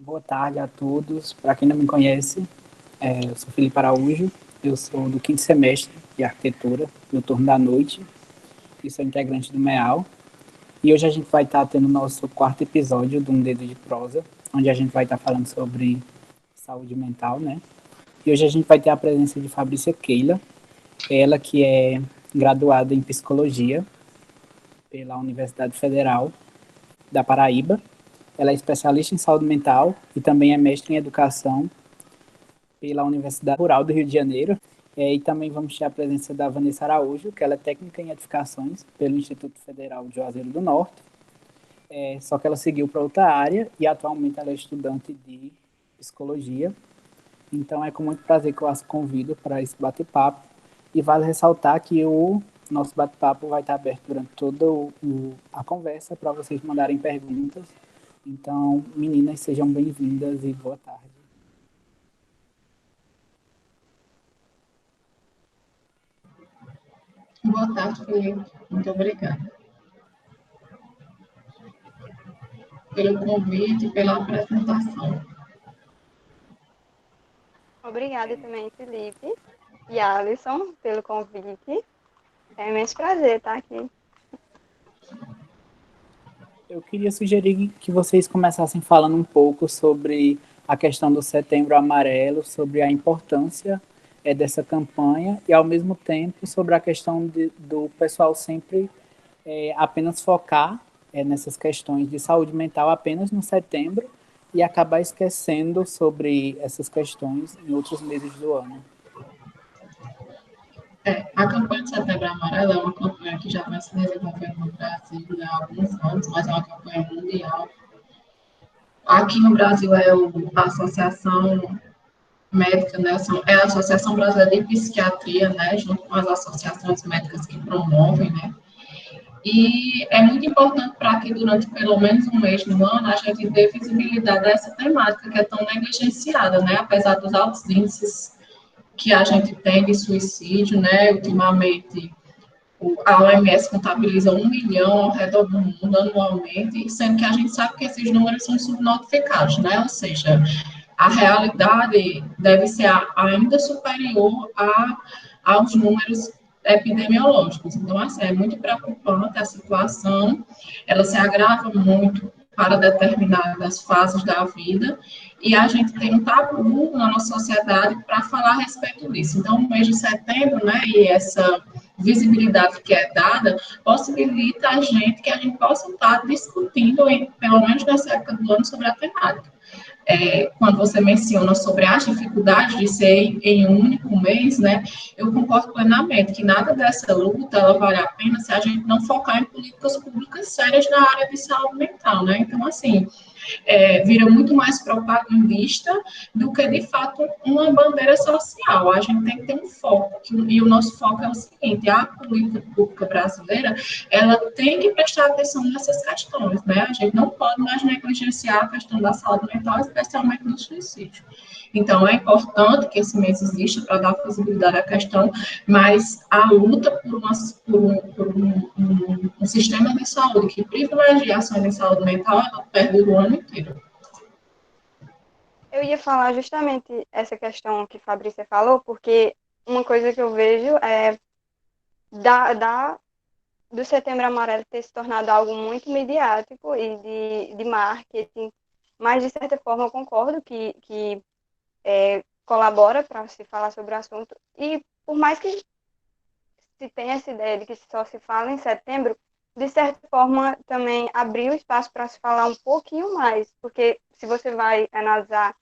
Boa tarde a todos. Para quem não me conhece, eu sou Felipe Araújo, eu sou do quinto semestre de arquitetura, no turno da noite, e sou integrante do MEAL. E hoje a gente vai estar tendo o nosso quarto episódio do Um Dedo de Prosa, onde a gente vai estar falando sobre saúde mental, né? E hoje a gente vai ter a presença de Fabrícia Keila, ela que é graduada em psicologia pela Universidade Federal da Paraíba. Ela é especialista em saúde mental e também é mestre em educação pela Universidade Rural do Rio de Janeiro. E também vamos ter a presença da Vanessa Araújo, que ela é técnica em edificações pelo Instituto Federal de Juazeiro do Norte. Só que ela seguiu para outra área e atualmente ela é estudante de psicologia. Então é com muito prazer que eu as convido para esse bate-papo. E vale ressaltar que o nosso bate-papo vai estar aberto durante toda a conversa para vocês mandarem perguntas. Então, meninas, sejam bem-vindas e boa tarde. Boa tarde, Felipe. Muito obrigada pelo convite e pela apresentação. Obrigada também, Felipe e Alisson, pelo convite. É um imenso prazer estar aqui. Eu queria sugerir que vocês começassem falando um pouco sobre a questão do Setembro Amarelo, sobre a importância dessa campanha e, ao mesmo tempo, sobre a questão do pessoal sempre apenas focar nessas questões de saúde mental apenas no setembro e acabar esquecendo sobre essas questões em outros meses do ano. A campanha de Setembro Amarelo é uma campanha que já vem se desenvolvendo no Brasil há alguns anos, mas é uma campanha mundial. Aqui no Brasil a Associação Médica, né, é a Associação Brasileira de Psiquiatria, né, junto com as associações médicas que promovem, né, e é muito importante para que durante pelo menos um mês no ano a gente dê visibilidade a essa temática que é tão negligenciada, né? Apesar dos altos índices que a gente tem de suicídio, né? Ultimamente, a OMS contabiliza 1 milhão ao redor do mundo anualmente, sendo que a gente sabe que esses números são subnotificados, né? Ou seja, a realidade deve ser ainda superior aos números epidemiológicos. Então, assim, é muito preocupante a situação, ela se agrava muito para determinadas fases da vida, e a gente tem um tabu na nossa sociedade para falar a respeito disso. Então, no mês de setembro, né, e essa visibilidade que é dada, possibilita que a gente possa estar discutindo, pelo menos nessa época do ano, sobre a temática. Quando você menciona sobre as dificuldades de ser em um único mês, né, eu concordo plenamente que nada dessa luta ela vale a pena se a gente não focar em políticas públicas sérias na área de saúde mental, né? Então, assim, vira muito mais propagandista do que, de fato, uma bandeira social. A gente tem que ter um foco, e o nosso foco é o seguinte, a política pública brasileira, ela tem que prestar atenção nessas questões, né? A gente não pode mais negligenciar a questão da saúde mental, especialmente no suicídio. Então, é importante que esse mês exista para dar visibilidade à questão, mas a luta por um sistema de saúde que privilegia ações em saúde mental, ela perde o ano inteiro. Eu ia falar justamente essa questão que Fabrícia falou, porque uma coisa que eu vejo é da, do Setembro Amarelo ter se tornado algo muito midiático e de marketing, mas de certa forma eu concordo que colabora para se falar sobre o assunto. E por mais que se tenha essa ideia de que só se fala em setembro, de certa forma também abriu espaço para se falar um pouquinho mais, porque se você vai analisar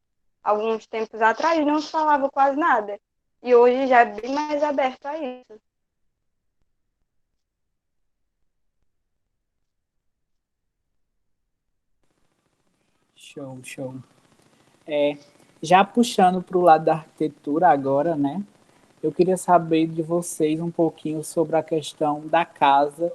alguns tempos atrás, não se falava quase nada. E hoje já é bem mais aberto a isso. Show, show. É, já puxando para o lado da arquitetura agora, né? Eu queria saber de vocês um pouquinho sobre a questão da casa,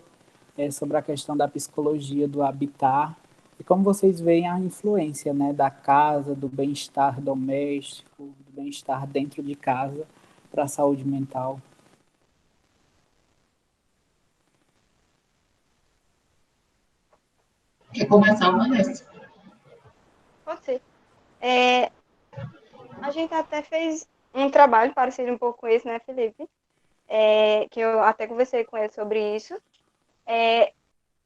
sobre a questão da psicologia, do habitar, e como vocês veem a influência, né, da casa, do bem-estar doméstico, do bem-estar dentro de casa para a saúde mental. Quer começar, Vanessa? Pode ser. A gente até fez um trabalho parecido um pouco com esse, né, Felipe? Que eu até conversei com ele sobre isso.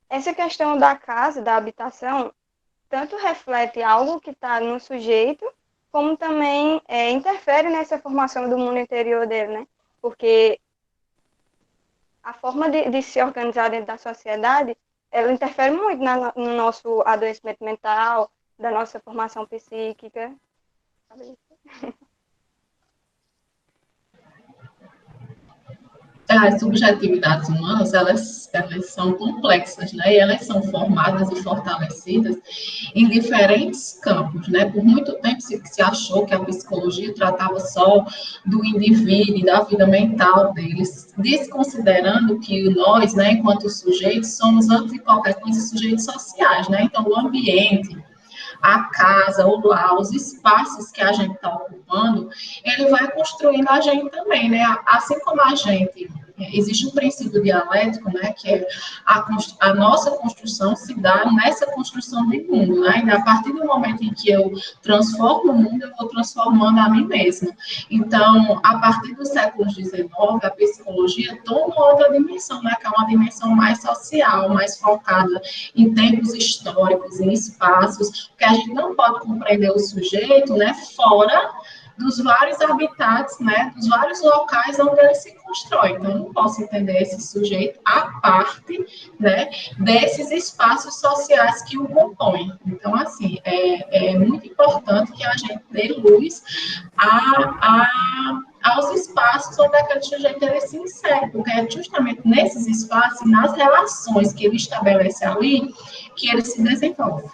Essa questão da casa, da habitação, tanto reflete algo que está no sujeito, como também interfere nessa formação do mundo interior dele, né? Porque a forma de se organizar dentro da sociedade, ela interfere muito no nosso adoecimento mental, da nossa formação psíquica. Sabe? As subjetividades humanas, elas são complexas, né? E elas são formadas e fortalecidas em diferentes campos, né? Por muito tempo se achou que a psicologia tratava só do indivíduo e da vida mental deles, desconsiderando que nós, né, enquanto sujeitos, somos, antes de qualquer coisa, sujeitos sociais, né? Então, o ambiente, a casa, o lar, os espaços que a gente está ocupando, ele vai construindo a gente também, né? Assim como a gente, existe um princípio dialético, né? Que é a nossa construção se dá nessa construção de mundo, né? E a partir do momento em que eu transformo o mundo, eu vou transformando a mim mesma. Então, a partir do século XIX, a psicologia toma outra dimensão, né? Que é uma dimensão mais social, mais focada em tempos históricos, em espaços, porque a gente não pode compreender o sujeito, né, fora dos vários habitats, né, dos vários locais onde ele se constrói. Então, eu não posso entender esse sujeito à parte, né, desses espaços sociais que o compõem. Então, assim, é muito importante que a gente dê luz aos espaços onde aquele sujeito ele se insere, porque é justamente nesses espaços, nas relações que ele estabelece ali, que ele se desenvolve.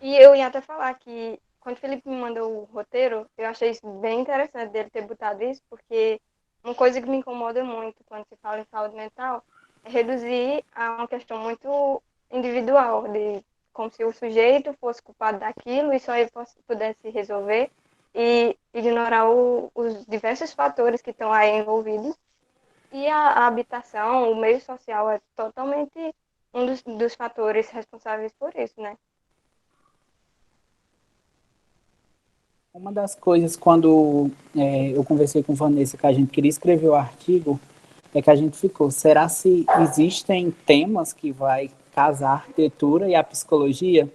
E eu ia até falar que, quando o Felipe me mandou o roteiro, eu achei isso bem interessante dele ter botado isso, porque uma coisa que me incomoda muito quando se fala em saúde mental é reduzir a uma questão muito individual, de como se o sujeito fosse culpado daquilo e só ele pudesse resolver, e ignorar os diversos fatores que estão aí envolvidos. E a habitação, o meio social é totalmente um dos fatores responsáveis por isso, né? Uma das coisas, quando eu conversei com Vanessa, que a gente queria escrever o artigo, é que a gente ficou, será se existem temas que vai casar a arquitetura e a psicologia?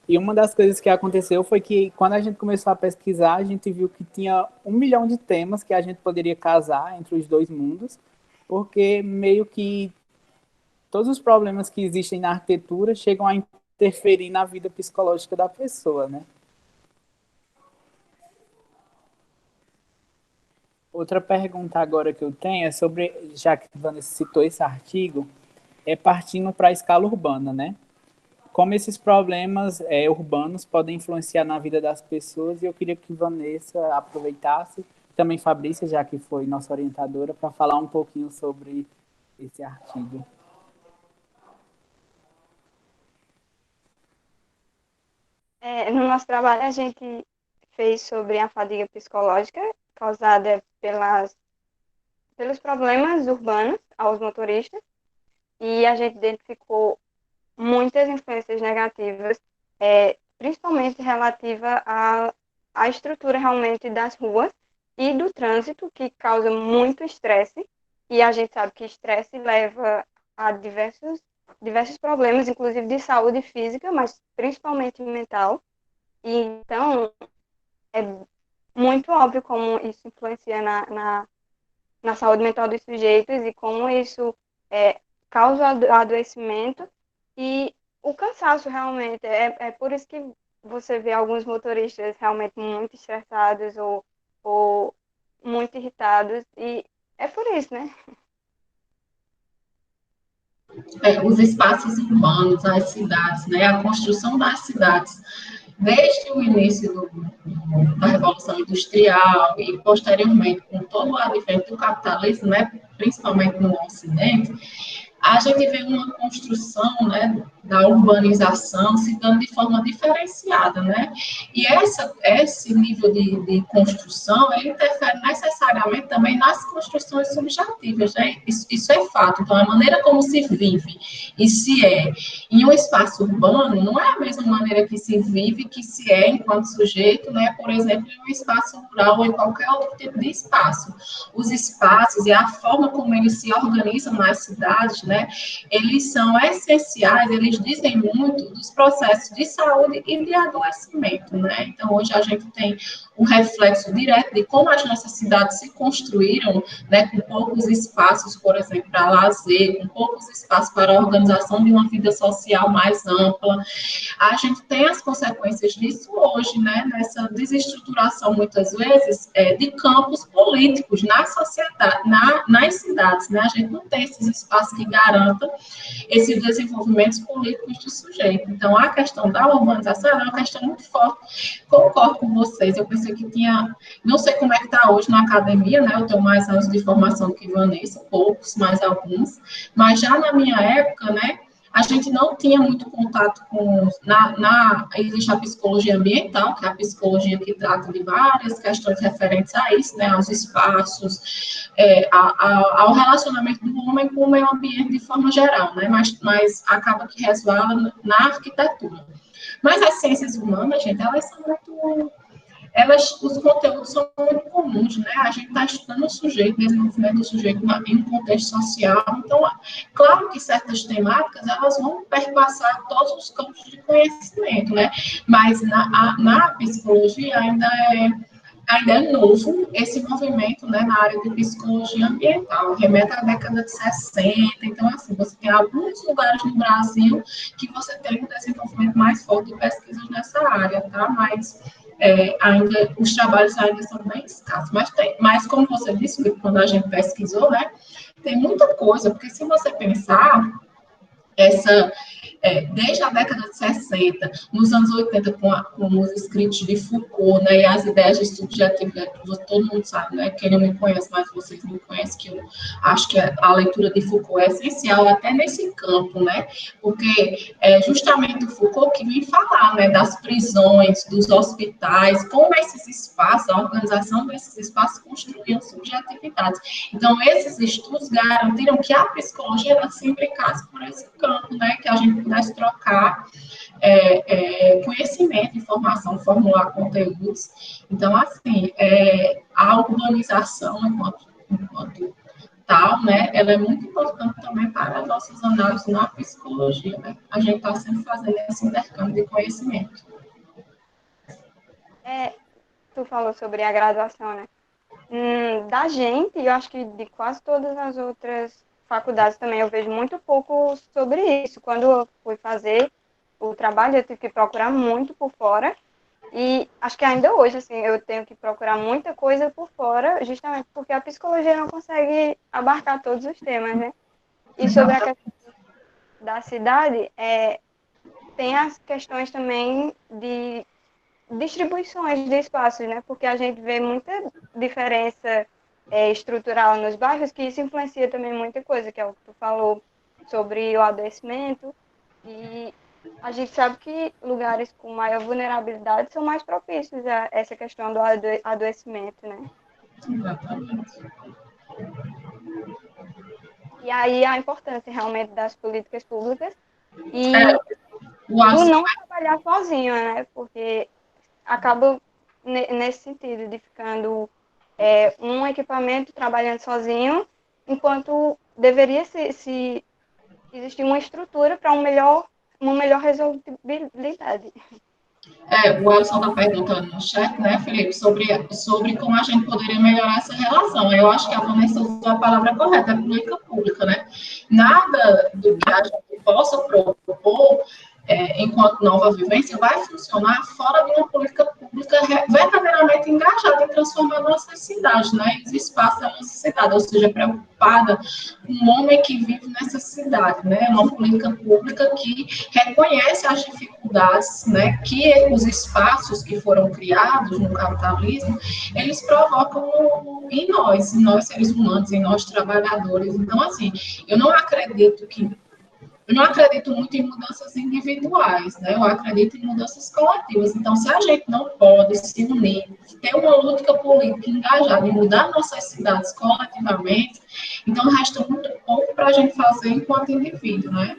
E uma das coisas que aconteceu foi que, quando a gente começou a pesquisar, a gente viu que tinha 1 milhão de temas que a gente poderia casar entre os dois mundos, porque meio que todos os problemas que existem na arquitetura chegam a interferir na vida psicológica da pessoa, né? Outra pergunta agora que eu tenho é sobre, já que Vanessa citou esse artigo, é partindo para a escala urbana, né? Como esses problemas urbanos podem influenciar na vida das pessoas, e eu queria que Vanessa aproveitasse, também Fabrícia, já que foi nossa orientadora, para falar um pouquinho sobre esse artigo. No nosso trabalho, a gente fez sobre a fadiga psicológica causada pelos problemas urbanos aos motoristas, e a gente identificou muitas influências negativas, principalmente relativa à estrutura realmente das ruas e do trânsito, que causa muito estresse, e a gente sabe que estresse leva a diversos problemas, inclusive de saúde física, mas principalmente mental. E então, é muito óbvio como isso influencia na saúde mental dos sujeitos e como isso causa adoecimento e o cansaço realmente. É por isso que você vê alguns motoristas realmente muito estressados ou muito irritados, e é por isso, né? Os espaços urbanos, as cidades, né, a construção das cidades, desde o início da Revolução Industrial e posteriormente com todo o advento do capitalismo, né, principalmente no Ocidente, a gente vê uma construção, né, da urbanização se dando de forma diferenciada, né? E esse nível de construção, ele interfere necessariamente também nas construções subjetivas, né? Isso é fato. Então, a maneira como se vive e se é em um espaço urbano não é a mesma maneira que se vive, que se é enquanto sujeito, né? Por exemplo, em um espaço rural ou em qualquer outro tipo de espaço. Os espaços e a forma como eles se organizam nas cidades, né? Eles são essenciais, eles dizem muito dos processos de saúde e de adoecimento, né? Então, hoje a gente tem um reflexo direto de como as nossas cidades se construíram, né, com poucos espaços, por exemplo, para lazer, com poucos espaços para a organização de uma vida social mais ampla. A gente tem as consequências disso hoje, né, nessa desestruturação, muitas vezes, de campos políticos na sociedade, nas cidades, né? A gente não tem esses espaços que garantam esses desenvolvimentos políticos do sujeito. Então, a questão da urbanização é uma questão muito forte. Concordo com vocês, eu pensei que tinha, não sei como é que está hoje na academia, né? Eu tenho mais anos de formação que Vanessa, poucos, mais alguns, mas já na minha época, né? A gente não tinha muito contato com, existe a psicologia ambiental, que é a psicologia que trata de várias questões referentes a isso, né, aos espaços, ao relacionamento do homem com o meio ambiente de forma geral, né, mas acaba que resvala na arquitetura. Mas as ciências humanas, gente, elas são muito... os conteúdos são muito comuns, né? A gente está estudando o sujeito, desenvolvimento do sujeito em um contexto social. Então, claro que certas temáticas, elas vão perpassar todos os campos de conhecimento, né? Mas na psicologia ainda é novo esse movimento, né, na área de psicologia ambiental, remete à década de 60, então, assim, você tem alguns lugares no Brasil que você tem um desenvolvimento mais forte de pesquisas nessa área, tá? Mas ainda, os trabalhos ainda são bem escassos, mas como você disse, quando a gente pesquisou, né, tem muita coisa, porque se você pensar, desde a década de 60, nos anos 80, com os escritos de Foucault, né, e as ideias de subjetividade, todo mundo sabe, né, quem não me conhece, mas vocês me conhecem, que eu acho que a leitura de Foucault é essencial até nesse campo, né, porque é justamente o Foucault que vem falar, né, das prisões, dos hospitais, como esses espaços, a organização desses espaços construíam subjetividades. Então, esses estudos garantiram que a psicologia ela se imbricasse por esse campo, né, que a gente pudesse trocar conhecimento, informação, formular conteúdos. Então, assim, a urbanização, enquanto tal, né, ela é muito importante também para as nossas análises na psicologia, né? A gente está sempre fazendo esse intercâmbio de conhecimento. Tu falou sobre a graduação, né? Da gente, eu acho que de quase todas as outras faculdades também, eu vejo muito pouco sobre isso. Quando eu fui fazer o trabalho, eu tive que procurar muito por fora. E acho que ainda hoje, assim, eu tenho que procurar muita coisa por fora, justamente porque a psicologia não consegue abarcar todos os temas, né? E sobre a questão da cidade, tem as questões também de distribuições de espaços, né? Porque a gente vê muita diferença estrutural nos bairros, que isso influencia também muita coisa, que é o que tu falou sobre o adoecimento. E a gente sabe que lugares com maior vulnerabilidade são mais propícios a essa questão do adoecimento, né? Exatamente. E aí a importância realmente das políticas públicas e do não trabalhar sozinho, né? Porque acaba nesse sentido de ficando um equipamento trabalhando sozinho, enquanto deveria se existir uma estrutura para uma melhor resolvibilidade. O Elson está perguntando no chat, né, Felipe, sobre como a gente poderia melhorar essa relação. Eu acho que a Vanessa usou a palavra correta, é política pública, né? Nada do que a gente possa propor enquanto nova vivência vai funcionar fora de uma política pública pública verdadeiramente engajada em transformar nossas cidades, né, os espaços da nossa cidade, ou seja, preocupada com o homem que vive nessa cidade, né, uma política pública que reconhece as dificuldades, né, que os espaços que foram criados no capitalismo, eles provocam em nós seres humanos, em nós trabalhadores. Então, assim, eu não acredito muito em mudanças individuais, né? Eu acredito em mudanças coletivas. Então, se a gente não pode se unir, ter uma luta política engajada em mudar nossas cidades coletivamente, então resta muito pouco para a gente fazer enquanto indivíduo, né?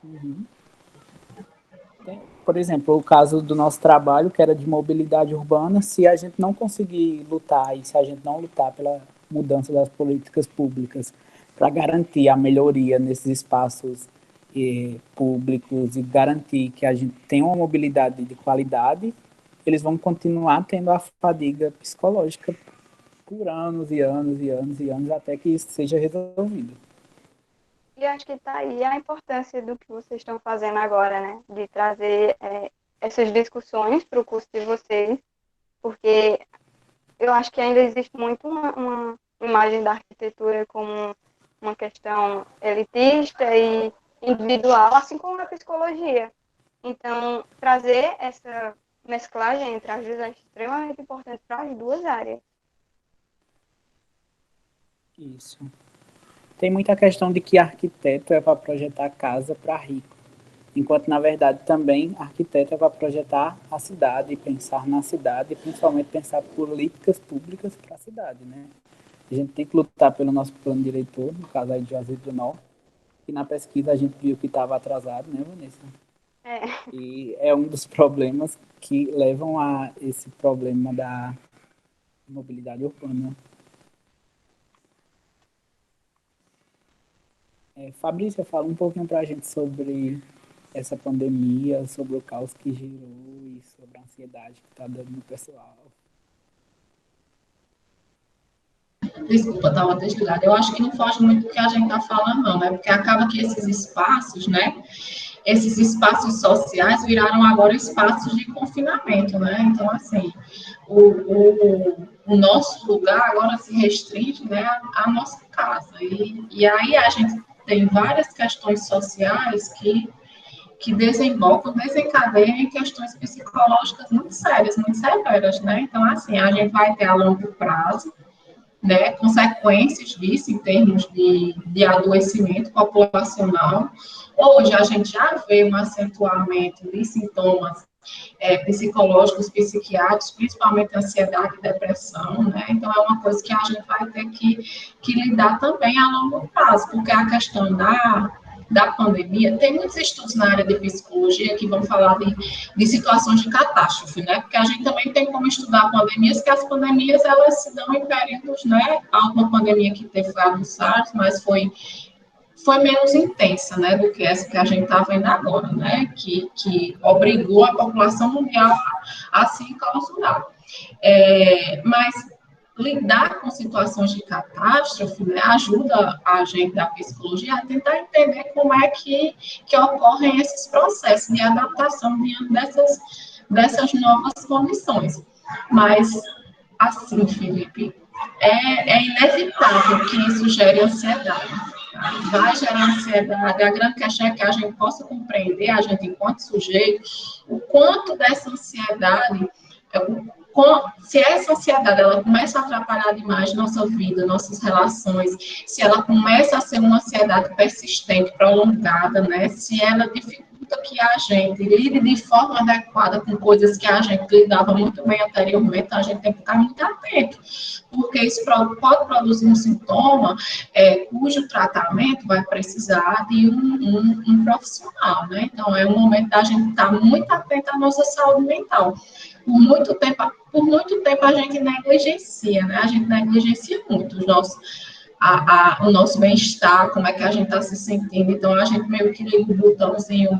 Uhum. Por exemplo, o caso do nosso trabalho, que era de mobilidade urbana, se a gente não conseguir lutar e se a gente não lutar pela mudança das políticas públicas para garantir a melhoria nesses espaços públicos e garantir que a gente tenha uma mobilidade de qualidade, eles vão continuar tendo a fadiga psicológica por anos e anos e anos e anos até que isso seja resolvido. E acho que está aí a importância do que vocês estão fazendo agora, né? De trazer essas discussões para o curso de vocês, porque eu acho que ainda existe muito uma imagem da arquitetura como uma questão elitista e individual, assim como a psicologia. Então, trazer essa mesclagem entre as duas é extremamente importante para as duas áreas. Isso. Tem muita questão de que arquiteto é para projetar casa para rico, enquanto, na verdade, também arquiteto é para projetar a cidade, pensar na cidade e, principalmente, pensar políticas públicas para a cidade, né? A gente tem que lutar pelo nosso plano diretor, no caso aí de Juazeiro do Norte, e na pesquisa a gente viu que estava atrasado, né, Vanessa? E é um dos problemas que levam a esse problema da mobilidade urbana. Fabrícia, fala um pouquinho para a gente sobre essa pandemia, sobre o caos que gerou e sobre a ansiedade que está dando no pessoal. Desculpa, estava desligada. Eu acho que não foge muito do que a gente está falando, não, né? Porque acaba que esses espaços, né? Esses espaços sociais viraram agora espaços de confinamento, né? Então, assim, o nosso lugar agora se restringe, né, à nossa casa. E aí a gente tem várias questões sociais que desencadeiam em questões psicológicas muito sérias, muito severas, né? Então, assim, a gente vai ter a longo prazo, né, consequências disso em termos de adoecimento populacional. Hoje a gente já vê um acentuamento de sintomas psicológicos, psiquiátricos, principalmente ansiedade e depressão, né? Então é uma coisa que a gente vai ter que lidar também a longo prazo, porque a questão da pandemia, tem muitos estudos na área de psicologia que vão falar de situações de catástrofe, né? Porque a gente também tem como estudar pandemias, que as pandemias, elas se dão em períodos, né? A última pandemia que teve foi a do SARS, mas foi menos intensa, né, do que essa que a gente está vendo agora, né, que obrigou a população mundial a se enclausurar. Mas lidar com situações de catástrofe, né, ajuda a gente da psicologia a tentar entender como é que ocorrem esses processos de adaptação diante dessas novas condições. Mas, assim, Felipe, é inevitável que isso gere ansiedade. Vai gerar ansiedade. A grande questão é que a gente possa compreender, a gente enquanto sujeito, o quanto dessa ansiedade, se essa ansiedade ela começa a atrapalhar demais nossa vida, nossas relações, se ela começa a ser uma ansiedade persistente, prolongada, né? Se ela dificulta que a gente lide de forma adequada com coisas que a gente lidava muito bem anteriormente, a gente tem que ficar muito atento, porque isso pode produzir um sintoma cujo tratamento vai precisar de um profissional, né? Então, é um momento da gente estar muito atento à nossa saúde mental. Por muito tempo a gente negligencia, né? A gente negligencia muito o nosso bem-estar, como é que a gente está se sentindo. Então, a gente meio que liga o botãozinho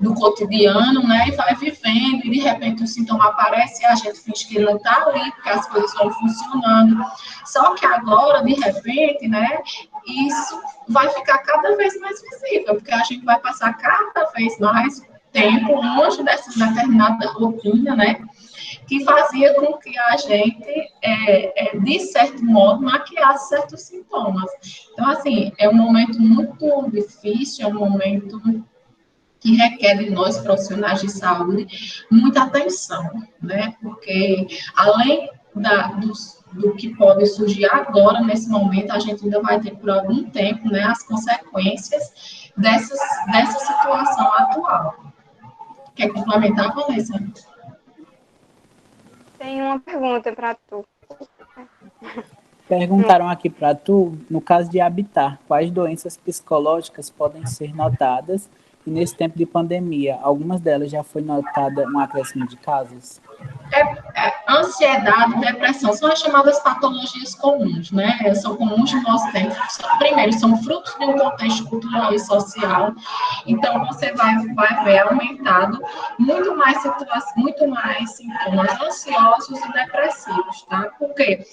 do cotidiano, né? E vai vivendo, e de repente o sintoma aparece e a gente finge que ele não está ali, porque as coisas vão funcionando. Só que agora, de repente, né? Isso vai ficar cada vez mais visível, porque a gente vai passar cada vez mais tempo longe dessas determinadas rotinas, né? Que fazia com que a gente, de certo modo, maquiasse certos sintomas. Então, assim, é um momento muito difícil, é um momento que requer de nós, profissionais de saúde, muita atenção, né? Porque, além do que pode surgir agora, nesse momento, a gente ainda vai ter por algum tempo, né, as consequências dessa situação atual. Quer complementar, Vanessa? Tenho uma pergunta para tu. Perguntaram aqui para tu, no caso de habitar, quais doenças psicológicas podem ser notadas e nesse tempo de pandemia, algumas delas já foi notada um acréscimo de casos? Ansiedade, depressão, são as chamadas patologias comuns, né? São comuns no nosso tempo. Primeiro, são frutos de um contexto cultural e social. Então, você vai ver aumentado muito mais sintomas ansiosos e depressivos, tá? Por quê?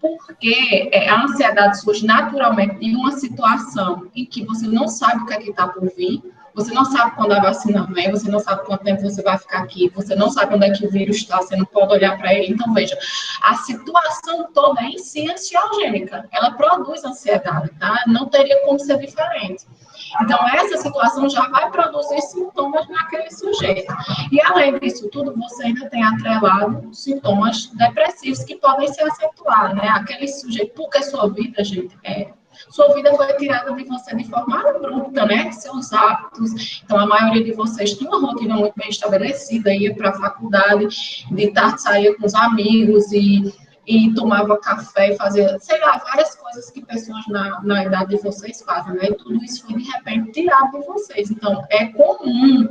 Porque a ansiedade surge naturalmente de uma situação em que você não sabe o que é que está por vir, você não sabe quando a vacina vem, você não sabe quanto tempo você vai ficar aqui, você não sabe onde é que o vírus está, você não pode olhar para ele. Então, veja, a situação toda em si é ansiogênica, ela produz ansiedade, tá? Não teria como ser diferente. Então, essa situação já vai produzir sintomas naquele sujeito. E, além disso tudo, você ainda tem atrelado sintomas depressivos que podem se acentuar, né? Aquele sujeito, porque sua vida, gente, sua vida foi tirada de você de forma abrupta, né? Seus hábitos. Então, a maioria de vocês tinha uma rotina muito bem estabelecida, ia para a faculdade, de tarde saía com os amigos e tomava café e fazia, sei lá, várias coisas que pessoas na idade de vocês fazem, né? E tudo isso foi, de repente, tirado de vocês. Então, é comum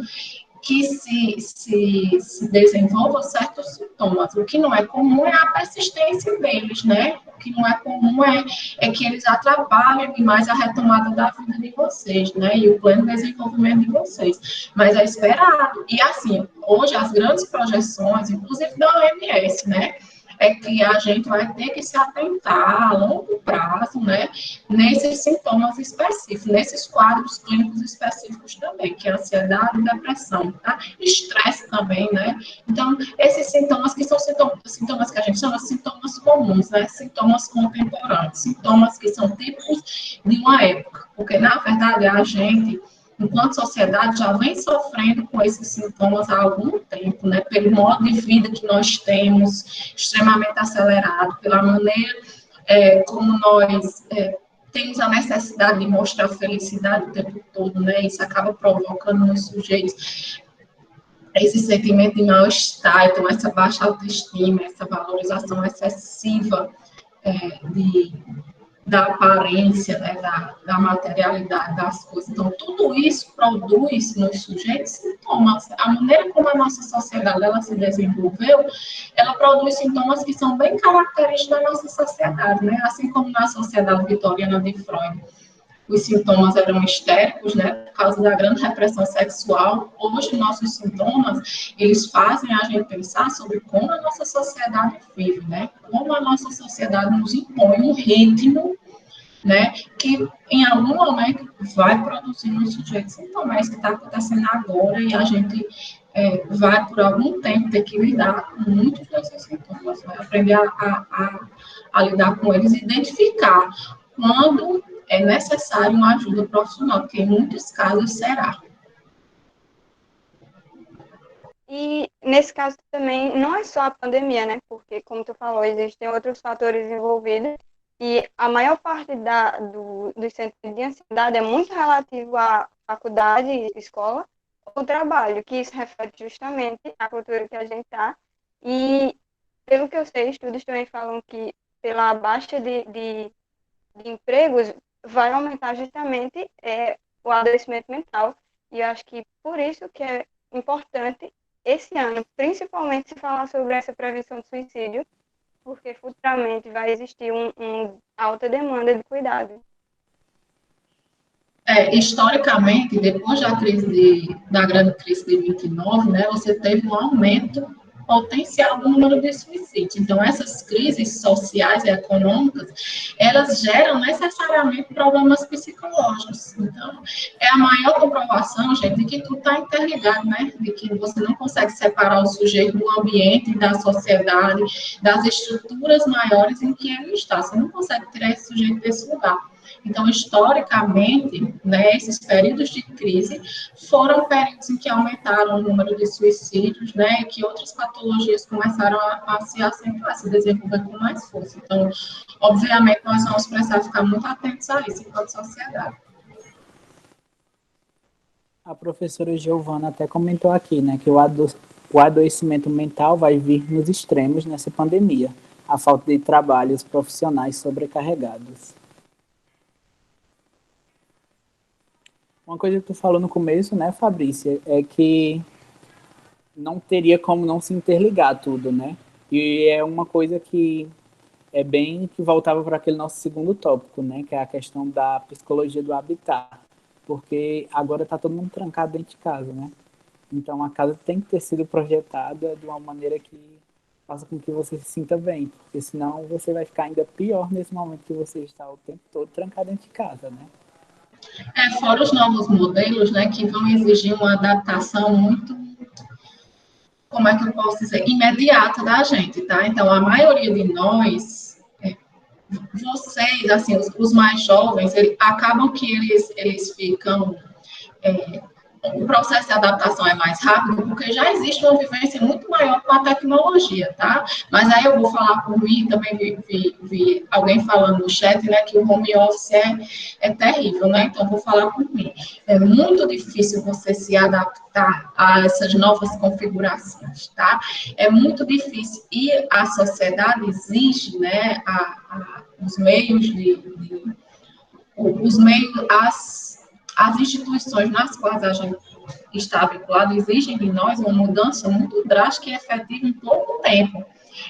que se desenvolvam certos sintomas. O que não é comum é a persistência deles, né? O que não é comum é que eles atrapalhem demais a retomada da vida de vocês, né? E o pleno desenvolvimento de vocês. Mas é esperado. E, assim, hoje as grandes projeções, inclusive da OMS, né? É que a gente vai ter que se atentar a longo prazo, né, nesses sintomas específicos, nesses quadros clínicos específicos também, que é ansiedade e depressão, tá? Estresse também, né? Então, esses sintomas que são sintomas que a gente chama de sintomas comuns, né? Sintomas contemporâneos, sintomas que são típicos de uma época, porque, na verdade, a gente, enquanto sociedade, já vem sofrendo com esses sintomas há algum tempo, né? Pelo modo de vida que nós temos, extremamente acelerado, pela maneira como nós temos a necessidade de mostrar felicidade o tempo todo, né? Isso acaba provocando nos sujeitos esse sentimento de mal-estar, então essa baixa autoestima, essa valorização excessiva da aparência, né, da materialidade das coisas. Então, tudo isso produz nos sujeitos sintomas. A maneira como a nossa sociedade ela se desenvolveu, ela produz sintomas que são bem característicos da nossa sociedade, né? Assim como na sociedade vitoriana de Freud, os sintomas eram histéricos, né, por causa da grande repressão sexual. Hoje, nossos sintomas, eles fazem a gente pensar sobre como a nossa sociedade vive, né, como a nossa sociedade nos impõe um ritmo, né, que em algum momento vai produzir no sujeito sintomas. É isso que está acontecendo agora e a gente vai, por algum tempo, ter que lidar com muitos desses sintomas, vai aprender a lidar com eles e identificar quando é necessário uma ajuda profissional, porque em muitos casos será. E nesse caso também, não é só a pandemia, né? Porque, como tu falou, existem outros fatores envolvidos e a maior parte dos centros de ansiedade é muito relativo à faculdade, escola ou trabalho, que isso reflete justamente a cultura que a gente está. E, pelo que eu sei, estudos também falam que pela baixa de empregos vai aumentar justamente o adoecimento mental. E eu acho que por isso que é importante esse ano, principalmente, se falar sobre essa prevenção de suicídio, porque futuramente vai existir uma alta demanda de cuidado. Historicamente, depois da grande crise de 29, né, você teve um aumento potencial do número de suicídios. Então, essas crises sociais e econômicas, elas geram necessariamente problemas psicológicos. Então, é a maior comprovação, gente, de que tudo está interligado, né? De que você não consegue separar o sujeito do ambiente, da sociedade, das estruturas maiores em que ele está. Você não consegue tirar esse sujeito desse lugar. Então, historicamente, né, esses períodos de crise foram períodos em que aumentaram o número de suicídios, né, e que outras patologias começaram a se acentuar, se desenvolver com mais força. Então, obviamente, nós vamos precisar ficar muito atentos a isso enquanto sociedade. A professora Giovana até comentou aqui, né, que o adoecimento mental vai vir nos extremos nessa pandemia, a falta de trabalho e os profissionais sobrecarregados. Uma coisa que tu falou no começo, né, Fabrícia, é que não teria como não se interligar tudo, né? E é uma coisa que é bem que voltava para aquele nosso segundo tópico, né, que é a questão da psicologia do habitat, porque agora está todo mundo trancado dentro de casa, né? Então a casa tem que ter sido projetada de uma maneira que faça com que você se sinta bem, porque senão você vai ficar ainda pior nesse momento que você está o tempo todo trancado dentro de casa, né? Fora os novos modelos, né, que vão exigir uma adaptação muito, como é que eu posso dizer, imediata da gente, tá? Então, a maioria de nós, vocês, assim, os mais jovens, acabam que eles ficam o processo de adaptação é mais rápido, porque já existe uma vivência muito maior com a tecnologia, tá? Mas aí eu vou falar por mim, também vi alguém falando no chat, né, que o home office é terrível, né? Então, vou falar por mim. É muito difícil você se adaptar a essas novas configurações, tá? É muito difícil. E a sociedade exige, né, os meios os meios, as instituições nas quais a gente está vinculado exigem de nós uma mudança muito drástica e efetiva em pouco tempo.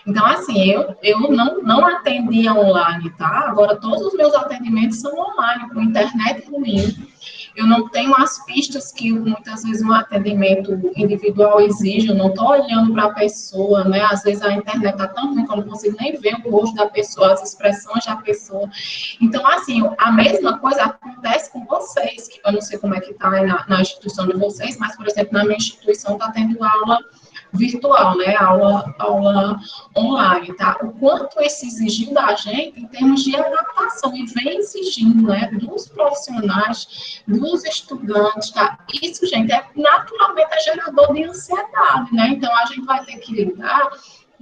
Então, assim, eu não atendia online, tá? Agora, todos os meus atendimentos são online, com internet ruim. Eu não tenho as pistas que muitas vezes um atendimento individual exige, eu não estou olhando para a pessoa, né? Às vezes a internet está tão ruim que eu não consigo nem ver o rosto da pessoa, as expressões da pessoa. Então, assim, a mesma coisa acontece com vocês, que eu não sei como é que está aí na instituição de vocês, mas, por exemplo, na minha instituição está tendo aula virtual, né? Aula online, tá? O quanto isso exigiu da gente em termos de adaptação e vem exigindo, né? Dos profissionais, dos estudantes, tá? Isso, gente, naturalmente é gerador de ansiedade, né? Então, a gente vai ter que lidar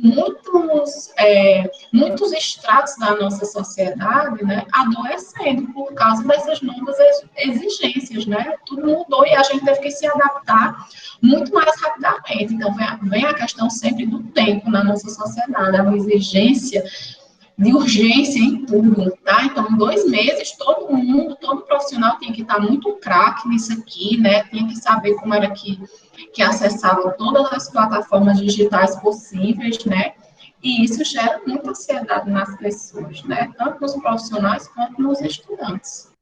muitos estratos da nossa sociedade, né, adoecendo por causa dessas novas exigências, né? Tudo mudou e a gente teve que se adaptar muito mais rapidamente. Então, vem a questão sempre do tempo na nossa sociedade, a exigência de urgência em tudo, tá? Então, em 2 meses, todo mundo, todo profissional tinha que estar muito craque nisso aqui, né? Tinha que saber como era que acessava todas as plataformas digitais possíveis, né? E isso gera muita ansiedade nas pessoas, né? Tanto nos profissionais quanto nos estudantes.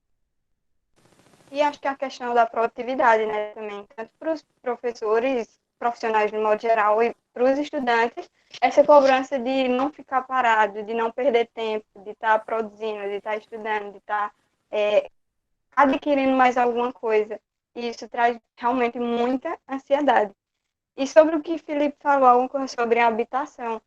E acho que a questão da produtividade, né, também, tanto para os professores, profissionais de modo geral, e para os estudantes, essa cobrança de não ficar parado, de não perder tempo, de estar produzindo, de estar estudando, de estar adquirindo mais alguma coisa. E isso traz realmente muita ansiedade. E sobre o que o Felipe falou, alguma coisa sobre a habitação.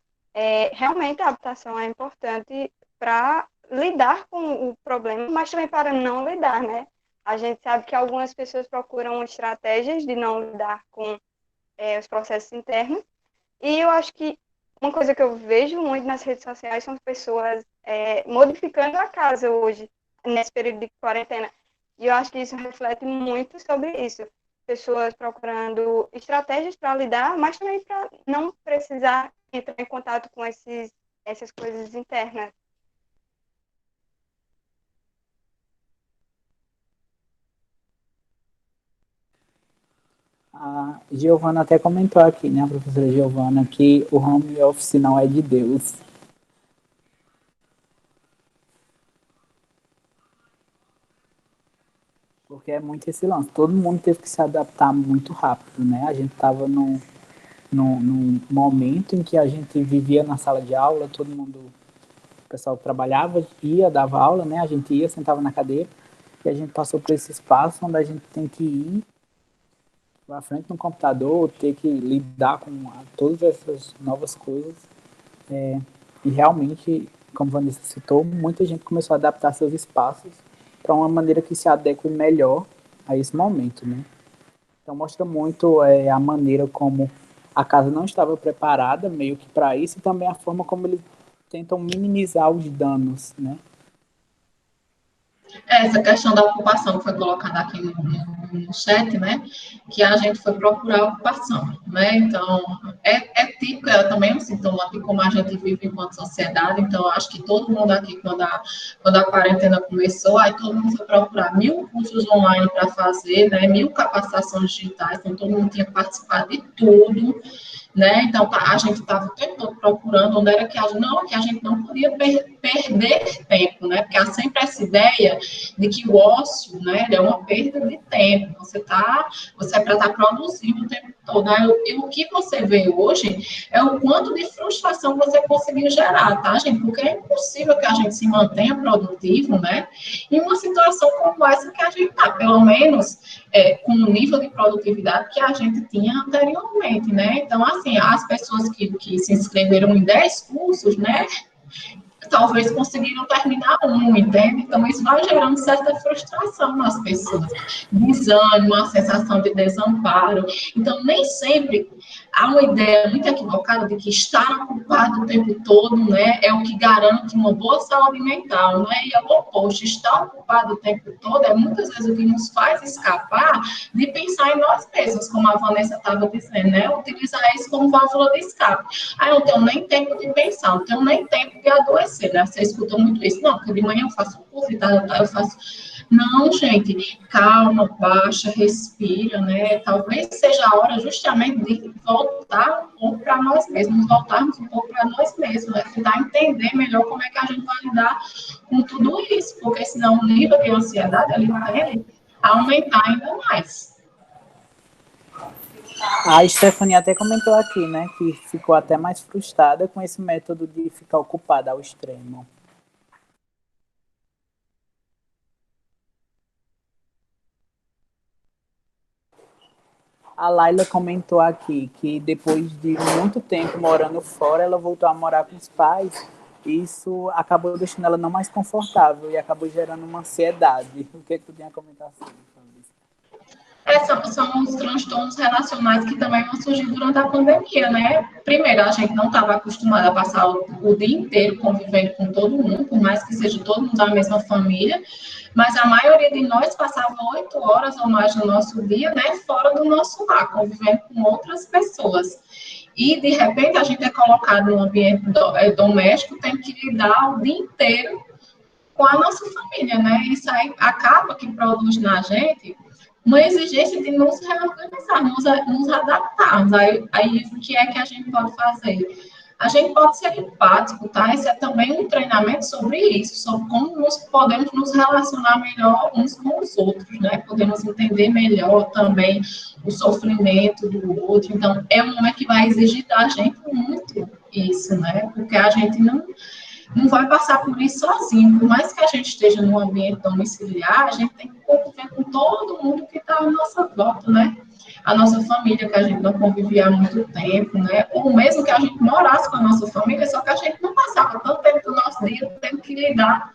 Realmente a habitação é importante para lidar com o problema, mas também para não lidar, né? A gente sabe que algumas pessoas procuram estratégias de não lidar com os processos internos. E eu acho que uma coisa que eu vejo muito nas redes sociais são pessoas modificando a casa hoje, nesse período de quarentena. E eu acho que isso reflete muito sobre isso. Pessoas procurando estratégias para lidar, mas também para não precisar entrar em contato com essas coisas internas. A Giovana até comentou aqui, né, a professora Giovana, que o home office não é de Deus. Porque é muito esse lance. Todo mundo teve que se adaptar muito rápido, né? A gente estava num momento em que a gente vivia na sala de aula, todo mundo, o pessoal trabalhava, ia, dava aula, né? A gente ia, sentava na cadeira, e a gente passou por esse espaço onde a gente tem que ir à frente no computador, ter que lidar com todas essas novas coisas. E realmente, como Vanessa citou, muita gente começou a adaptar seus espaços para uma maneira que se adeque melhor a esse momento, né? Então mostra muito a maneira como a casa não estava preparada meio que para isso e também a forma como eles tentam minimizar os danos, né? Essa questão da ocupação que foi colocada aqui no chat, né? Que a gente foi procurar ocupação, né? Então, é típico, é também um sintoma de como a gente vive enquanto sociedade. Então, acho que todo mundo aqui, quando a quarentena começou, aí todo mundo foi procurar 1.000 cursos online para fazer, né? 1.000 capacitações digitais, então todo mundo tinha que participar de tudo, né? Então, a gente estava o tempo todo procurando onde era que a gente não podia perder tempo, né? Porque há sempre essa ideia de que o ócio, né, é uma perda de tempo. Você é para estar produzindo o tempo todo. Né? E o que você vê hoje é o quanto de frustração você conseguiu gerar, tá, gente? Porque é impossível que a gente se mantenha produtivo, né? Em uma situação como essa que a gente está, pelo menos com o nível de produtividade que a gente tinha anteriormente, né? Então, assim, as pessoas que se inscreveram em 10 cursos, né? Talvez conseguiram terminar um, entende? Então, isso vai gerando certa frustração nas pessoas, desânimo, uma sensação de desamparo. Então, nem sempre há uma ideia muito equivocada de que estar ocupado o tempo todo, né, é o que garante uma boa saúde mental, né? E é o oposto, estar ocupado o tempo todo é muitas vezes o que nos faz escapar de pensar em nós mesmos, como a Vanessa estava dizendo, né? Utilizar isso como válvula de escape. Ah, eu não tenho nem tempo de pensar, não tenho nem tempo de adoecer, né? Você escuta muito isso. Não, porque de manhã eu faço curso, eu faço... Não, gente, calma, baixa, respira, né? Talvez seja a hora justamente de voltar um pouco para nós mesmos, voltarmos um pouco para nós mesmos, né? Tentar entender melhor como é que a gente vai lidar com tudo isso, porque senão o nível de ansiedade ele tende a aumentar ainda mais. A Stephanie até comentou aqui, né, que ficou até mais frustrada com esse método de ficar ocupada ao extremo. A Laila comentou aqui que depois de muito tempo morando fora, ela voltou a morar com os pais. Isso acabou deixando ela não mais confortável e acabou gerando uma ansiedade. O que é que tu tem a comentar sobre isso? São os transtornos relacionais que também vão surgir durante a pandemia, né? Primeiro, a gente não estava acostumado a passar o dia inteiro convivendo com todo mundo, por mais que seja todo mundo da mesma família, mas a maioria de nós passava 8 horas ou mais do nosso dia, né, fora do nosso lar, convivendo com outras pessoas. E, de repente, a gente é colocado num ambiente doméstico, tem que lidar o dia inteiro com a nossa família, né? Isso aí acaba que produz na gente uma exigência de nos reorganizar, nos adaptarmos. Aí, o que é que a gente pode fazer? A gente pode ser empático, tá? Esse é também um treinamento sobre isso, sobre como podemos nos relacionar melhor uns com os outros, né? Podemos entender melhor também o sofrimento do outro. Então, é um momento que vai exigir da gente muito isso, né? Porque a gente não vai passar por isso sozinho. Por mais que a gente esteja num ambiente domiciliar, a gente tem que conviver com todo mundo que está à nossa volta, né? A nossa família, que a gente não convivia há muito tempo, né? Ou mesmo que a gente morasse com a nossa família, só que a gente não passava tanto tempo do nosso dia tendo que lidar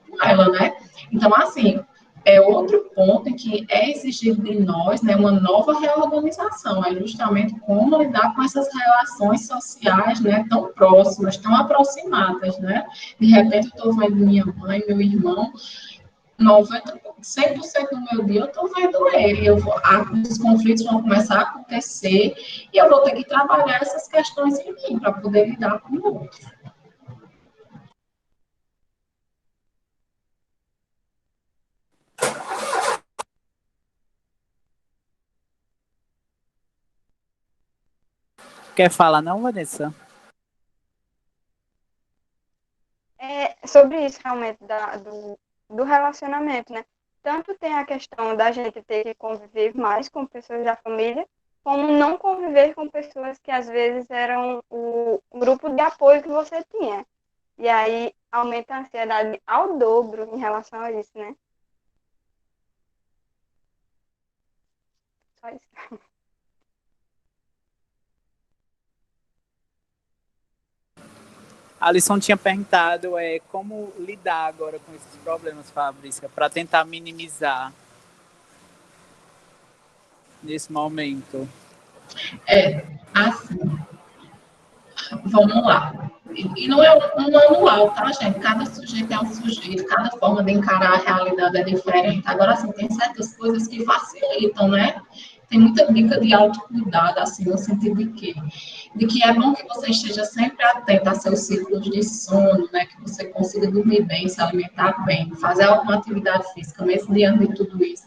com ela, né? Então, assim, é outro ponto em que é exigido de nós, né, uma nova reorganização, é justamente como lidar com essas relações sociais, né, tão próximas, tão aproximadas, né? De repente, eu estou vendo minha mãe, meu irmão, 100% do meu dia eu estou vendo ele, os conflitos vão começar a acontecer e eu vou ter que trabalhar essas questões em mim para poder lidar com o outro. Quer falar não, Vanessa? Sobre isso, realmente, do relacionamento, né? Tanto tem a questão da gente ter que conviver mais com pessoas da família, como não conviver com pessoas que às vezes eram o grupo de apoio que você tinha. E aí aumenta a ansiedade ao dobro em relação a isso, né? Só isso. A Alisson tinha perguntado como lidar agora com esses problemas, Fabrícia, para tentar minimizar nesse momento. Assim, vamos lá. E não é um manual, tá, gente? Cada sujeito é um sujeito, cada forma de encarar a realidade é diferente. Agora, assim, tem certas coisas que facilitam, né? Tem muita dica de autocuidado, assim, no sentido de quê? De que é bom que você esteja sempre atento a seus ciclos de sono, né? Que você consiga dormir bem, se alimentar bem, fazer alguma atividade física, mesmo diante de tudo isso.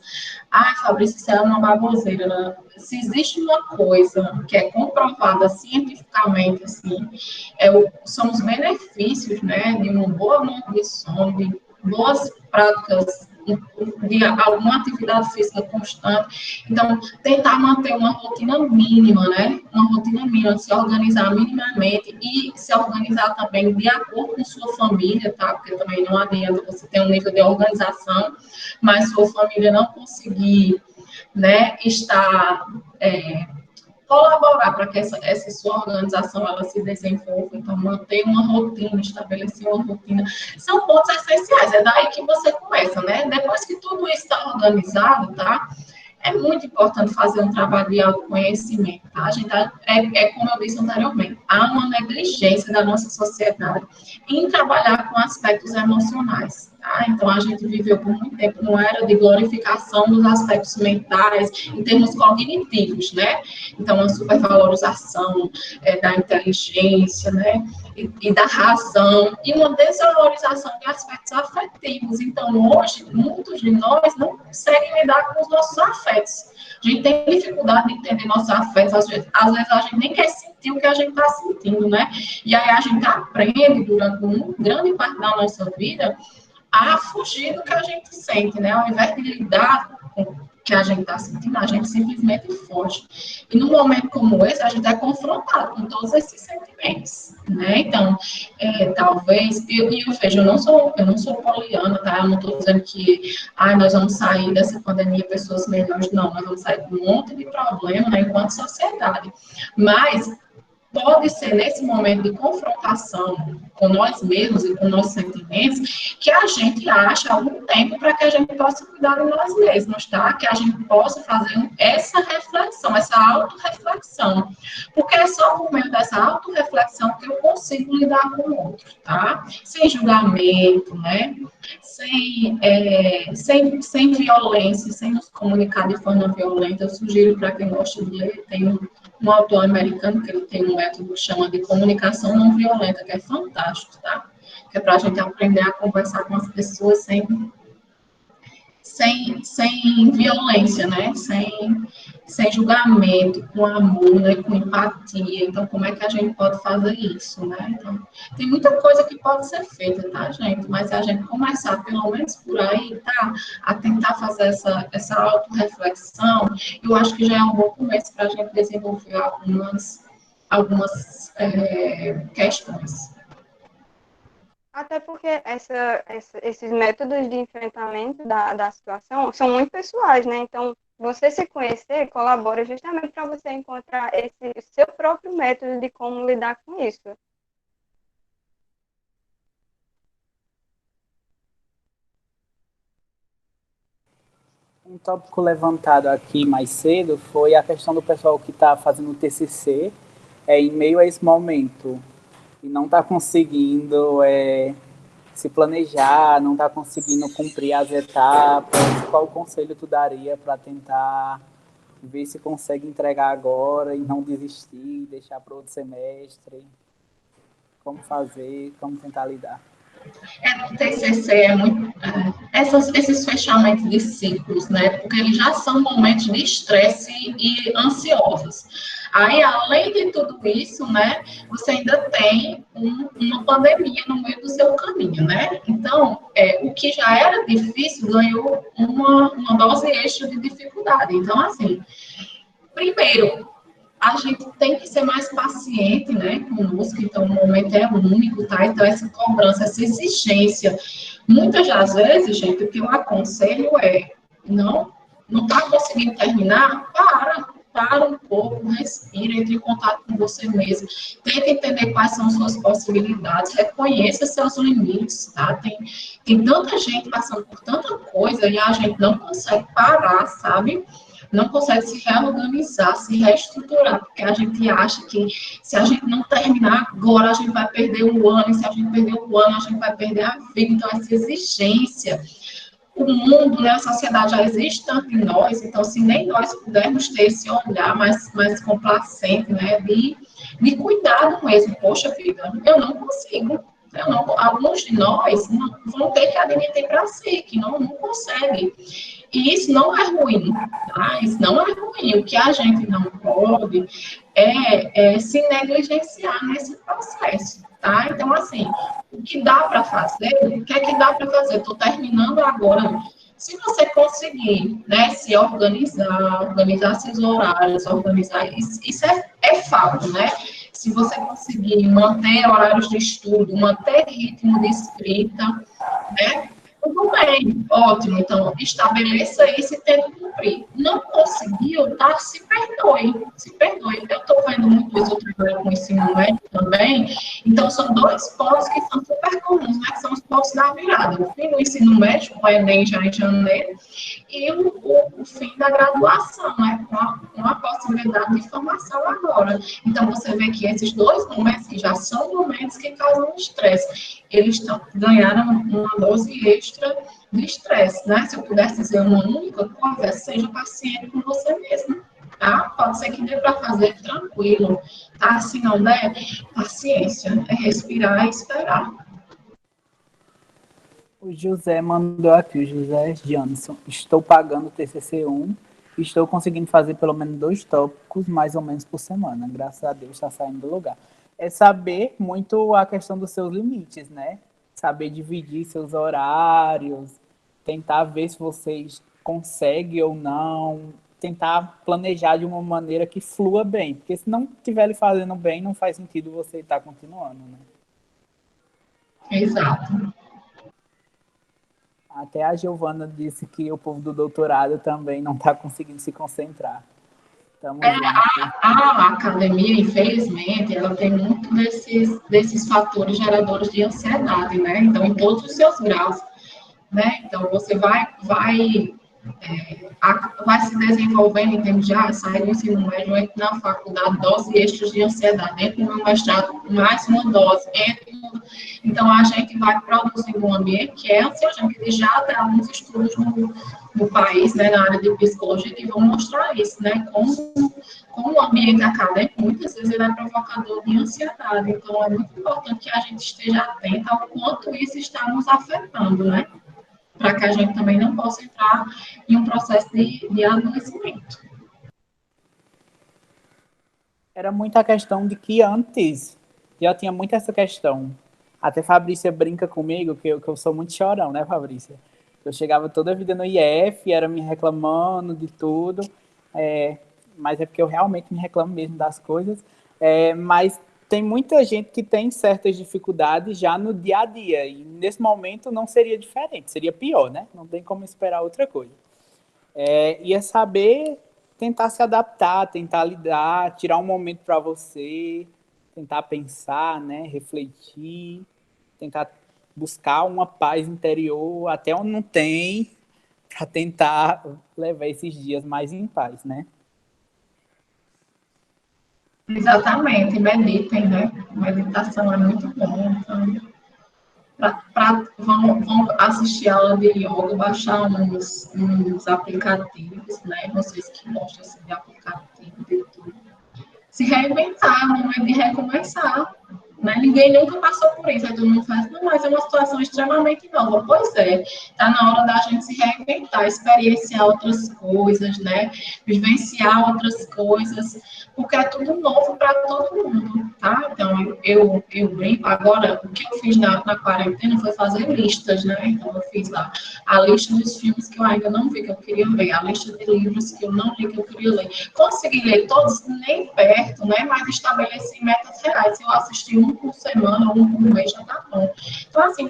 Ai, Fabrício, isso é uma baboseira, né? Se existe uma coisa que é comprovada cientificamente, assim, são os benefícios, né, de uma boa noite de sono, de boas práticas, de alguma atividade física constante. Então, tentar manter uma rotina mínima, né, uma rotina mínima, se organizar minimamente e se organizar também de acordo com sua família, tá, porque também não adianta você ter um nível de organização, mas sua família não conseguir, né, estar colaborar para que essa sua organização ela se desenvolva, então manter uma rotina, estabelecer uma rotina, são pontos essenciais, é daí que você começa, né? Depois que tudo isso está organizado, tá? É muito importante fazer um trabalho de autoconhecimento, tá? A gente como eu disse anteriormente, há uma negligência da nossa sociedade em trabalhar com aspectos emocionais, tá? Então, a gente viveu por muito tempo numa era de glorificação dos aspectos mentais, em termos cognitivos, né? Então, a supervalorização da inteligência, né? E da razão, e uma desvalorização de aspectos afetivos. Então, hoje, muitos de nós não conseguem lidar com os nossos afetos. A gente tem dificuldade de entender nossos afetos, às vezes a gente nem quer sentir o que a gente está sentindo, né? E aí a gente aprende, durante uma grande parte da nossa vida, a fugir do que a gente sente, né? Ao invés de lidar com o que a gente está sentindo, a gente simplesmente foge. E num momento como esse, a gente é confrontado com todos esses sentimentos, né? Então, talvez, eu vejo, eu não sou poliana, tá? Eu não estou dizendo que, nós vamos sair dessa pandemia pessoas melhores, não, nós vamos sair com um monte de problema, né, enquanto sociedade. Mas pode ser nesse momento de confrontação com nós mesmos e com nossos sentimentos que a gente acha algum tempo para que a gente possa cuidar de nós mesmos, tá? Que a gente possa fazer essa reflexão, essa autorreflexão. Porque é só por meio dessa autorreflexão que eu consigo lidar com o outro, tá? Sem julgamento, né? Sem violência, sem nos comunicar de forma violenta. Eu sugiro para quem gosta de ler, tem um autor americano que ele tem um método que chama de comunicação não violenta, que é fantástico, tá? Que é para a gente aprender a conversar com as pessoas sem violência, né? Sem julgamento, com amor, né? Com empatia. Então, como é que a gente pode fazer isso, né? Então, tem muita coisa que pode ser feita, tá, gente? Mas se a gente começar, pelo menos por aí, tá? A tentar fazer essa autorreflexão, eu acho que já é um bom começo para a gente desenvolver algumas questões. Até porque esses métodos de enfrentamento da situação são muito pessoais, né? Então, você se conhecer colabora justamente para você encontrar esse seu próprio método de como lidar com isso. Um tópico levantado aqui mais cedo foi a questão do pessoal que está fazendo o TCC em meio a esse momento e não está conseguindo se planejar, não está conseguindo cumprir as etapas. Qual conselho tu daria para tentar ver se consegue entregar agora e não desistir, deixar para outro semestre? Como fazer, como tentar lidar? O TCC é muito... esses fechamentos de ciclos, né? Porque eles já são momentos de estresse e ansiosos. Aí, além de tudo isso, né? Você ainda tem uma pandemia no meio do seu caminho, né? Então, o que já era difícil ganhou uma dose extra de dificuldade. Então, assim... primeiro, a gente tem que ser mais paciente, né, conosco, então o momento é único, tá? Então essa cobrança, essa exigência, muitas das vezes, gente, o que eu aconselho é, não tá conseguindo terminar? Para um pouco, respira, entre em contato com você mesmo, tenta entender quais são suas possibilidades, reconheça seus limites, tá? Tem tanta gente passando por tanta coisa e a gente não consegue parar, sabe? Não consegue se reorganizar, se reestruturar, porque a gente acha que se a gente não terminar agora, a gente vai perder o ano, e se a gente perder o ano, a gente vai perder a vida. Então, essa exigência, o mundo, né, a sociedade já existe tanto em nós, então, se nem nós pudermos ter esse olhar mais complacente, né, de cuidado mesmo, poxa vida, eu não consigo. Alguns de nós vão ter que admitir para si, que não consegue. E isso não é ruim, tá? Isso não é ruim. O que a gente não pode é se negligenciar nesse processo, tá? Então, assim, o que dá para fazer, o que é que dá para fazer? Estou terminando agora. Se você conseguir, né, se organizar seus horários, isso é fato, né? Se você conseguir manter horários de estudo, manter ritmo de escrita, né? Tudo bem, ótimo. Então, estabeleça isso e tente cumprir. Não conseguiu, tá? Se perdoe. Se perdoe. Eu estou vendo muito isso, eu trabalho com ensino médio também. Então, são dois pontos que são super comuns, né? Que são os pontos da virada. O fim do ensino médio, com o Enem já em janeiro, e o fim da graduação, né? Com a possibilidade de formação agora. Então, você vê que esses dois momentos, que já são momentos que causam estresse, eles ganharam uma dose extra de estresse, né? Se eu pudesse dizer uma única coisa, seja paciente com você mesmo, tá? Pode ser que dê para fazer tranquilo, tá? Se não der, paciência, é respirar e esperar. O José mandou aqui, o José Jansson. Estou pagando o TCC1 e estou conseguindo fazer pelo menos 2 tópicos mais ou menos por semana. Graças a Deus está saindo do lugar. É saber muito a questão dos seus limites, né? Saber dividir seus horários, tentar ver se vocês conseguem ou não, tentar planejar de uma maneira que flua bem, porque se não estiver lhe fazendo bem, não faz sentido você estar continuando, né? Exato. Até a Giovana disse que o povo do doutorado também não está conseguindo se concentrar. A academia, infelizmente, ela tem muito desses fatores geradores de ansiedade, né? Então, em todos os seus graus, né? Então, você vai se desenvolvendo em termos de sair do ensino médio, entra na faculdade, dose extras de ansiedade, entra no mestrado, mais uma dose, então a gente vai produzindo um ambiente que é ansiogênico, que já há alguns estudos no país, né, na área de psicologia, que vão mostrar isso, né, como o ambiente acadêmico, muitas vezes ele é provocador de ansiedade, então é muito importante que a gente esteja atento ao quanto isso está nos afetando, né, para que a gente também não possa entrar em um processo de adoecimento. Era muita questão de que antes já tinha muito essa questão. Até Fabrícia brinca comigo, que eu sou muito chorão, né, Fabrícia? Eu chegava toda a vida no IF, era me reclamando de tudo, mas é porque eu realmente me reclamo mesmo das coisas, mas tem muita gente que tem certas dificuldades já no dia a dia, e nesse momento não seria diferente, seria pior, né? Não tem como esperar outra coisa. E é saber tentar se adaptar, tentar lidar, tirar um momento para você, tentar pensar, né? Refletir, tentar buscar uma paz interior até onde não tem, para tentar levar esses dias mais em paz, né? Exatamente, meditem, né? Meditação é muito bom. Então, vão assistir a aula de yoga, baixar uns aplicativos, né? Vocês que gostam assim, de aplicativo, de tudo. Se reinventar, não é de recomeçar, né? Ninguém nunca passou por isso. Aí todo mundo faz, não, mas é uma situação extremamente nova. Pois é, está na hora da gente se reinventar, experienciar outras coisas, né? Vivenciar outras coisas, porque é tudo novo para todo mundo, tá? Então, eu brinco. Agora, o que eu fiz na quarentena foi fazer listas, né? Então, eu fiz lá a lista dos filmes que eu ainda não vi, que eu queria ler, a lista de livros que eu não li, que eu queria ler. Consegui ler todos, nem perto, né? Mas estabeleci metas reais. Se eu assistir um por semana, um por mês, já tá bom. Então, assim,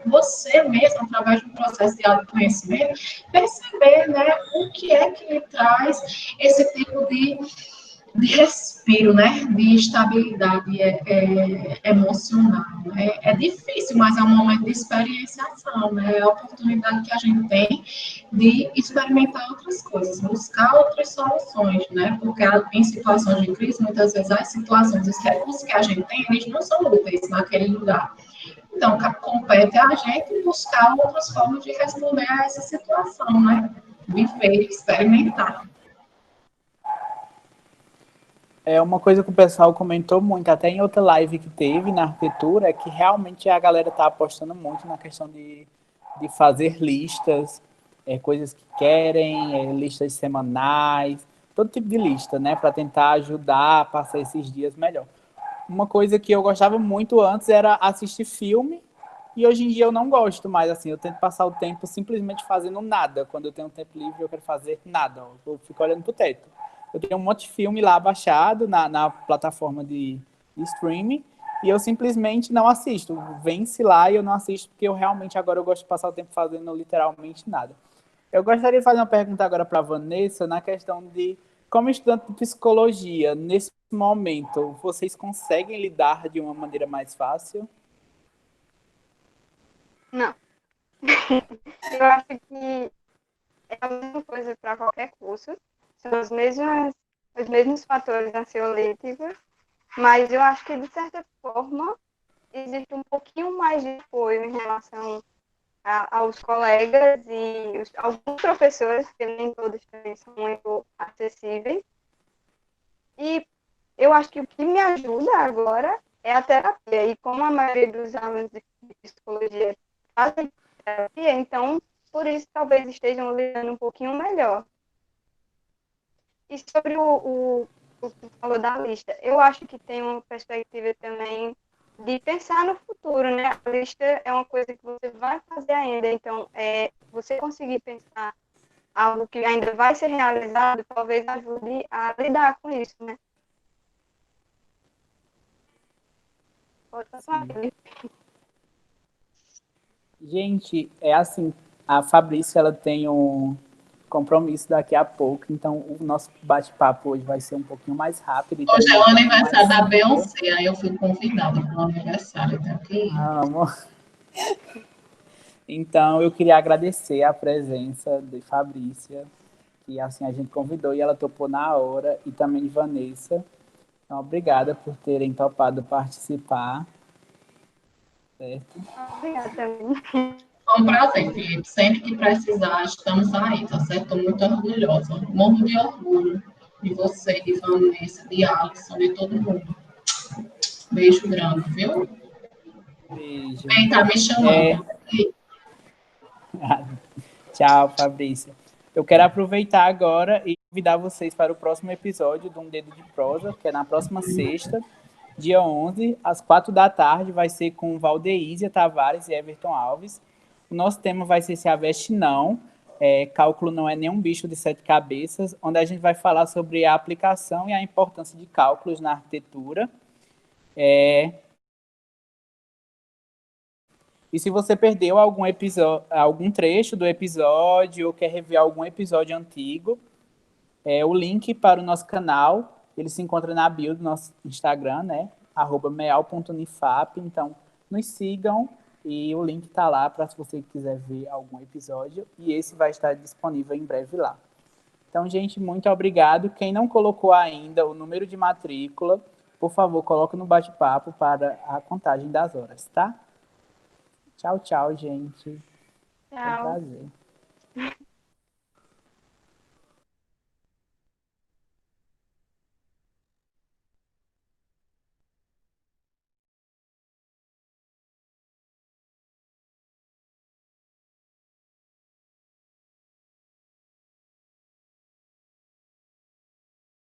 você mesmo, através do processo de autoconhecimento, perceber, né, o que é que lhe traz esse tipo de respiro, né? De estabilidade emocional. Né? É difícil, mas é um momento de experienciação, né? É a oportunidade que a gente tem de experimentar outras coisas, buscar outras soluções, né? Porque em situações de crise, muitas vezes as situações, os recursos que a gente tem, eles não são úteis naquele lugar. Então, compete a gente buscar outras formas de responder a essa situação, né? Viver, experimentar. É uma coisa que o pessoal comentou muito, até em outra live que teve na arquitetura, é que realmente a galera tá apostando muito na questão de fazer listas, coisas que querem, listas semanais, todo tipo de lista, né, para tentar ajudar a passar esses dias melhor. Uma coisa que eu gostava muito antes era assistir filme, e hoje em dia eu não gosto mais, assim, eu tento passar o tempo simplesmente fazendo nada. Quando eu tenho um tempo livre, eu quero fazer nada, eu fico olhando pro teto. Eu tenho um monte de filme lá baixado na plataforma de streaming, e eu simplesmente não assisto. Vence lá e eu não assisto, porque eu realmente agora eu gosto de passar o tempo fazendo literalmente nada. Eu gostaria de fazer uma pergunta agora para a Vanessa na questão de, como estudante de psicologia, nesse momento, vocês conseguem lidar de uma maneira mais fácil? Não. Eu acho que é a mesma coisa para qualquer curso. São os mesmos fatores ansiolíticos, mas eu acho que, de certa forma, existe um pouquinho mais de apoio em relação aos colegas e alguns professores, porque nem todos também são muito acessíveis. E eu acho que o que me ajuda agora é a terapia. E como a maioria dos alunos de psicologia fazem terapia, então, por isso, talvez estejam lidando um pouquinho melhor. E sobre o que falou da lista, eu acho que tem uma perspectiva também de pensar no futuro, né? A lista é uma coisa que você vai fazer ainda, então, você conseguir pensar algo que ainda vai ser realizado, talvez ajude a lidar com isso, né? Pode passar. Gente, é assim, a Fabrícia, ela tem um compromisso daqui a pouco, então o nosso bate-papo hoje vai ser um pouquinho mais rápido e Hoje também é um o pouquinho mais aniversário da simples. Beyoncé, aí eu fui convidada para o aniversário, então que Amo. Então, eu queria agradecer a presença de Fabrícia, que assim a gente convidou e ela topou na hora, e também de Vanessa. Então, obrigada por terem topado participar. Certo? Obrigada também. foi um prazer, Felipe. Sempre que precisar, estamos aí, tá certo? Estou muito orgulhosa. Morro de orgulho de você, de Vanessa, de Alisson, de todo mundo. Beijo grande, viu? Beijo. Quem tá me chamando? Tchau, Fabrícia. Eu quero aproveitar agora e convidar vocês para o próximo episódio do Um Dedo de Prosa, que é na próxima sexta, dia 11, às 4 da tarde, vai ser com Valdeísia Tavares e Everton Alves. O nosso tema vai ser Se a Veste Não, Cálculo Não é Nenhum Bicho de Sete Cabeças, onde a gente vai falar sobre a aplicação e a importância de cálculos na arquitetura. E se você perdeu algum episódio, algum trecho do episódio ou quer rever algum episódio antigo, o link para o nosso canal, ele se encontra na bio do nosso Instagram, né? @meal.unifap. Então, nos sigam e o link está lá para se você quiser ver algum episódio. E esse vai estar disponível em breve lá. Então, gente, muito obrigado. Quem não colocou ainda o número de matrícula, por favor, coloque no bate-papo para a contagem das horas, tá? Tchau, tchau, gente. Foi um Tchau. prazer.